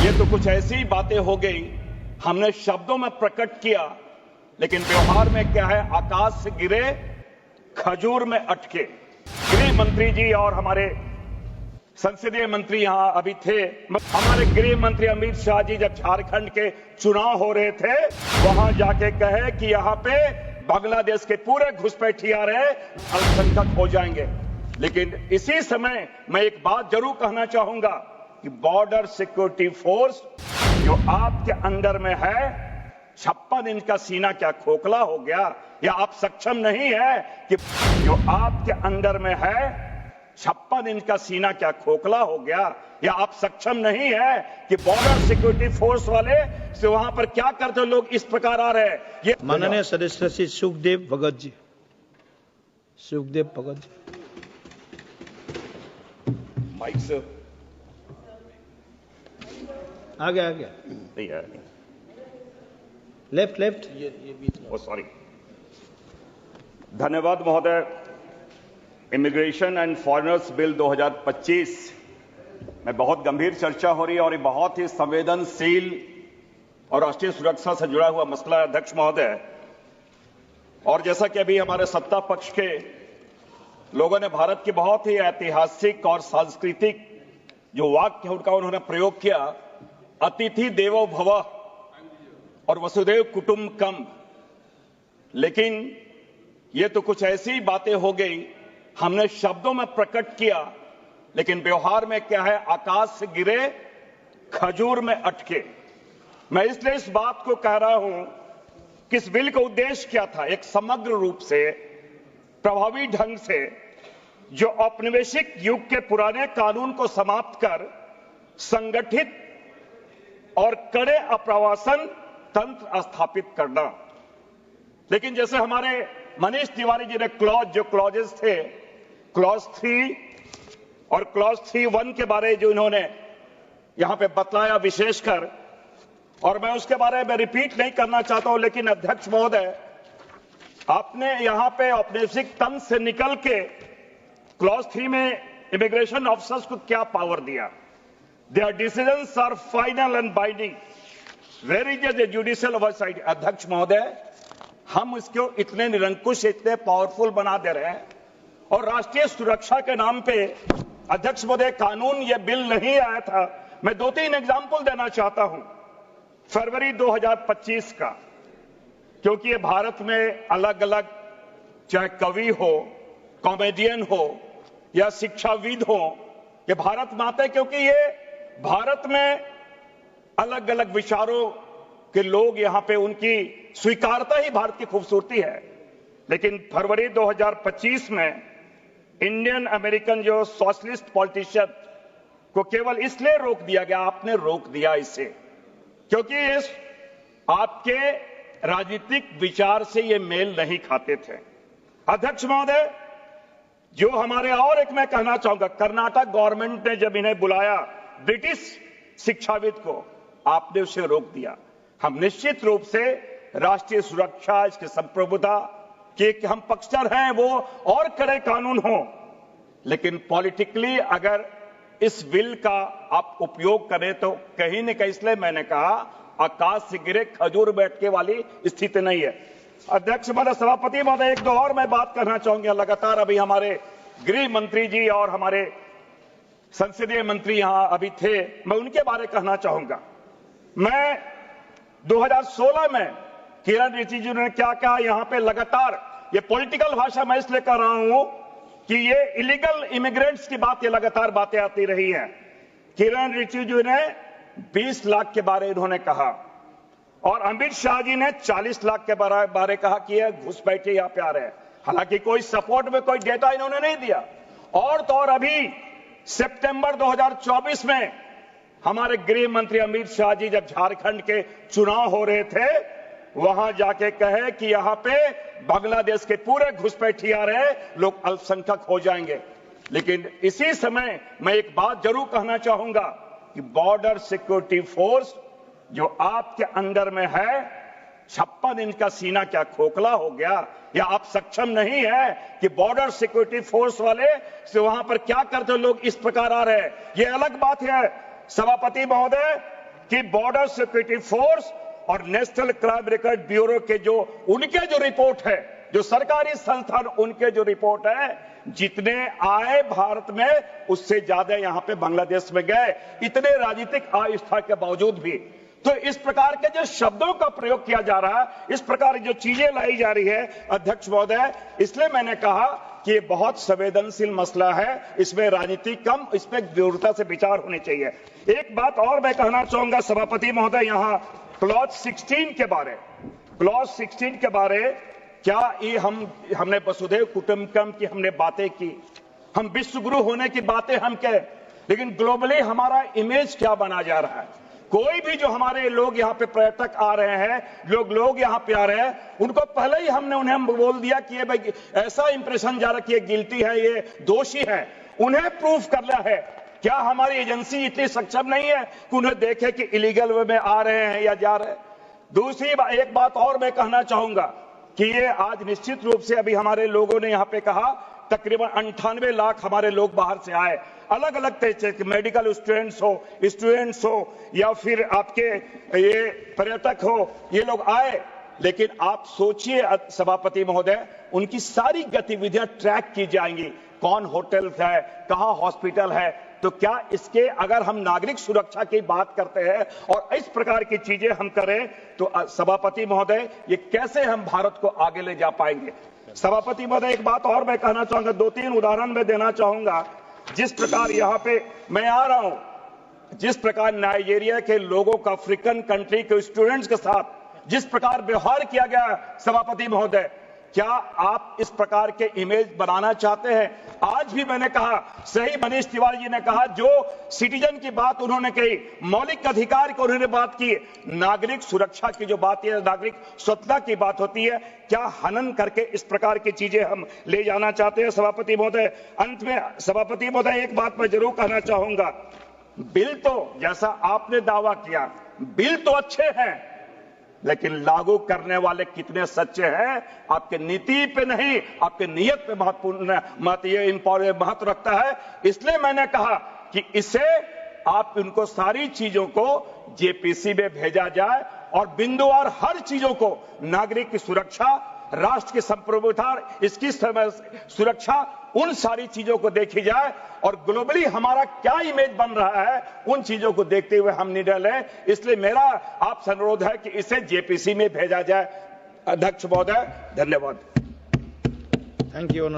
ये तो कुछ ऐसी बातें हो गई, हमने शब्दों में प्रकट किया, लेकिन व्यवहार में क्या है, आकाश से गिरे खजूर में अटके। गृह मंत्री जी और हमारे संसदीय मंत्री यहां अभी थे। हमारे गृह मंत्री अमित शाह जी जब झारखंड के चुनाव हो रहे थे, वहां जाके कहे कि यहां पे बांग्लादेश के पूरे घुसपैठिया रहे, अल्पसंख्यक हो जाएंगे। लेकिन इसी समय मैं एक बात जरूर कहना चाहूंगा कि बॉर्डर सिक्योरिटी फोर्स जो आपके अंडर में है, 56 इंच का सीना क्या खोखला हो गया? या आप सक्षम नहीं है कि जो आपके अंडर में है, 56 इंच का सीना क्या खोखला हो गया? या आप सक्षम नहीं है कि बॉर्डर सिक्योरिटी फोर्स वाले से वहां पर क्या करते लोग इस प्रकार आ रहे हैं? ये माननीय सदस्य श्री सुखदेव भगत जी, सुखदेव भगत जी, माइक से आगे नहीं है, लेफ्ट ओ सॉरी। धन्यवाद महोदय। इमिग्रेशन एंड फॉरेनर्स बिल 2025 में बहुत गंभीर चर्चा हो रही है और ये बहुत ही संवेदनशील और राष्ट्रीय सुरक्षा से जुड़ा हुआ मसला है अध्यक्ष महोदय। और जैसा कि अभी हमारे सत्ता पक्ष के लोगों ने भारत की बहुत ही ऐतिहासिक और सांस्कृतिक जो वाक्य उनका उन्होंने प्रयोग किया, अतिथि देवो भवः और वसुदेव कुटुंबकम, लेकिन ये तो कुछ ऐसी बातें हो गई, हमने शब्दों में प्रकट किया, लेकिन व्यवहार में क्या है, आकाश से गिरे खजूर में अटके। मैं इसलिए इस बात को कह रहा हूं कि इस बिल का उद्देश्य क्या था, एक समग्र रूप से प्रभावी ढंग से जो औपनिवेशिक युग के पुराने कानून को समाप्त कर संगठित और कड़े अप्रवासन तंत्र स्थापित करना। लेकिन जैसे हमारे मनीष तिवारी जी ने क्लॉजेस थे, क्लॉज 3 और क्लॉज 3(1) के बारे जो इन्होंने यहां पे बतलाया विशेषकर, और मैं उसके बारे में रिपीट नहीं करना चाहता हूं, लेकिन अध्यक्ष महोदय, आपने यहां पे औपनिवेशिक तंत्र से निकल के क्लॉज 3 में इमिग्रेशन ऑफिसर्स को क्या पावर दिया? Their decisions are final and binding, where is the judicial oversight? अध्यक्ष महोदय, हम इसको इतने निरंकुश, इतने पावरफुल बना दे रहे हैं, और राष्ट्रीय सुरक्षा के नाम पे अध्यक्ष महोदय कानून ये बिल नहीं आया था। मैं 2-3 एग्जाम्पल देना चाहता हूं फरवरी 2025 का, क्योंकि ये भारत में अलग अलग, चाहे कवि हो, कॉमेडियन हो या शिक्षाविद हो, ये भारत माता है, क्योंकि ये भारत में अलग अलग विचारों के लोग यहां पे, उनकी स्वीकारता ही भारत की खूबसूरती है। लेकिन फरवरी 2025 में इंडियन अमेरिकन जो सोशलिस्ट पॉलिटिशियन को केवल इसलिए रोक दिया गया, आपने रोक दिया इसे, क्योंकि इस आपके राजनीतिक विचार से ये मेल नहीं खाते थे। अध्यक्ष महोदय, जो हमारे, और एक मैं कहना चाहूंगा, कर्नाटक गवर्नमेंट ने जब इन्हें बुलाया, ब्रिटिश शिक्षाविद को, आपने उसे रोक दिया। हम निश्चित रूप से राष्ट्रीय सुरक्षा, इसकी संप्रभुता के हम पक्षधर हैं, वो और कड़े कानून हो, लेकिन पॉलिटिकली अगर इस बिल का आप उपयोग करें तो कहीं न कहीं, इसलिए मैंने कहा आकाश से गिरे खजूर बैठके वाली स्थिति नहीं है। अध्यक्ष महोदय, सभापति महोदय, एक दो और मैं बात करना चाहूंगा। लगातार अभी हमारे गृह मंत्री जी और हमारे संसदीय मंत्री यहां अभी थे, मैं उनके बारे कहना चाहूंगा। मैं 2016 में किरण रिजिजू ने क्या कहा यहां पे, लगातार ये पॉलिटिकल भाषा मैं इसलिए कर रहा हूं कि ये इलीगल इमिग्रेंट्स की बात, ये लगातार बातें आती रही हैं। किरण रिजिजू ने 20 लाख के बारे इन्होंने कहा, और अमित शाह जी ने 40 लाख के बारे कहा कि ये घुसपैठिए यहां पे आ रहे हैं। हालांकि कोई सपोर्ट में कोई डेटा इन्होंने नहीं दिया। और तो और अभी सितंबर 2024 में हमारे गृह मंत्री अमित शाह जी जब झारखंड के चुनाव हो रहे थे, वहां जाके कहे कि यहां पे बांग्लादेश के पूरे घुसपैठिया रहे, लोग अल्पसंख्यक हो जाएंगे। लेकिन इसी समय मैं एक बात जरूर कहना चाहूंगा कि बॉर्डर सिक्योरिटी फोर्स जो आपके अंडर में है, 56 इंच का सीना क्या खोखला हो गया? या आप सक्षम नहीं है कि बॉर्डर सिक्योरिटी फोर्स वाले से वहां पर क्या करते लोग इस प्रकार आ रहे हैं? ये अलग बात है। सभापति महोदय, कि बॉर्डर सिक्योरिटी फोर्स और नेशनल क्राइम रिकॉर्ड ब्यूरो के जो उनके जो रिपोर्ट है, जो सरकारी संस्थान उनके जो रिपोर्ट है, जितने आए भारत में उससे ज्यादा यहां पे बांग्लादेश में गए, इतने राजनीतिक अस्थायी के बावजूद भी। तो इस प्रकार के जो शब्दों का प्रयोग किया जा रहा है, इस प्रकार की जो चीजें लाई जा रही है अध्यक्ष महोदय, इसलिए मैंने कहा कि ये बहुत संवेदनशील मसला है, इसमें राजनीति कम, इसमें गंभीरता से विचार होने चाहिए। एक बात और मैं कहना चाहूंगा सभापति महोदय, यहां क्लॉज 16 के बारे क्या ये हमने वसुधैव कुटुंबकम की हमने बातें की, हम विश्व गुरु होने की बातें हम कह, लेकिन ग्लोबली हमारा इमेज क्या बना जा रहा है। कोई भी जो हमारे लोग यहाँ पे पर्यटक आ रहे हैं, लोग यहाँ पे आ रहे हैं, उनको पहले ही हमने उन्हें बोल दिया कि ये भाई ऐसा इंप्रेशन जा रहा कि ये गिल्टी है, ये दोषी है, उन्हें प्रूफ करना है। क्या हमारी एजेंसी इतनी सक्षम नहीं है कि उन्हें देखे कि इलीगल वे में आ रहे हैं या जा रहे हैं। दूसरी एक बात और मैं कहना चाहूंगा कि ये आज निश्चित रूप से अभी हमारे लोगों ने यहाँ पे कहा तकरीबन 98 लाख हमारे लोग बाहर से आए, अलग अलग तरीके के मेडिकल स्टूडेंट्स हो या फिर आपके ये पर्यटक हो, ये लोग आए। लेकिन आप सोचिए सभापति महोदय, उनकी सारी गतिविधियां ट्रैक की जाएंगी, कौन होटल है, कहां हॉस्पिटल है। तो क्या इसके अगर हम नागरिक सुरक्षा की बात करते हैं और इस प्रकार की चीजें हम करें तो सभापति महोदय ये कैसे हम भारत को आगे ले जा पाएंगे। सभापति महोदय एक बात और मैं कहना चाहूंगा, 2-3 उदाहरण मैं देना चाहूंगा। जिस प्रकार यहां पे मैं आ रहा हूं, जिस प्रकार नाइजीरिया के लोगों का अफ्रीकन कंट्री के स्टूडेंट्स के साथ जिस प्रकार व्यवहार किया गया सभापति महोदय, क्या आप इस प्रकार के इमेज बनाना चाहते हैं। आज भी मैंने कहा, सही मनीष तिवारी जी ने कहा, जो सिटीजन की बात उन्होंने कही, मौलिक अधिकार की उन्होंने बात की, नागरिक सुरक्षा की जो बात है, नागरिक स्वतंत्रता की बात होती है, क्या हनन करके इस प्रकार की चीजें हम ले जाना चाहते हैं सभापति महोदय। अंत में सभापति महोदय एक बात मैं जरूर कहना चाहूंगा, बिल तो जैसा आपने दावा किया, बिल तो अच्छे हैं, लेकिन लागू करने वाले कितने सच्चे हैं, आपके नीति पे नहीं, आपके नियत पे महत्व रखता है। इसलिए मैंने कहा कि इसे आप उनको सारी चीजों को जेपीसी में भेजा जाए और बिंदुवार हर चीजों को, नागरिक की सुरक्षा, राष्ट्र की संप्रभुता, इसकी सुरक्षा, उन सारी चीजों को देखी जाए और ग्लोबली हमारा क्या इमेज बन रहा है उन चीजों को देखते हुए हम निर्णय लें। इसलिए मेरा आपसे अनुरोध है कि इसे जेपीसी में भेजा जाए। अध्यक्ष महोदय धन्यवाद। Thank you.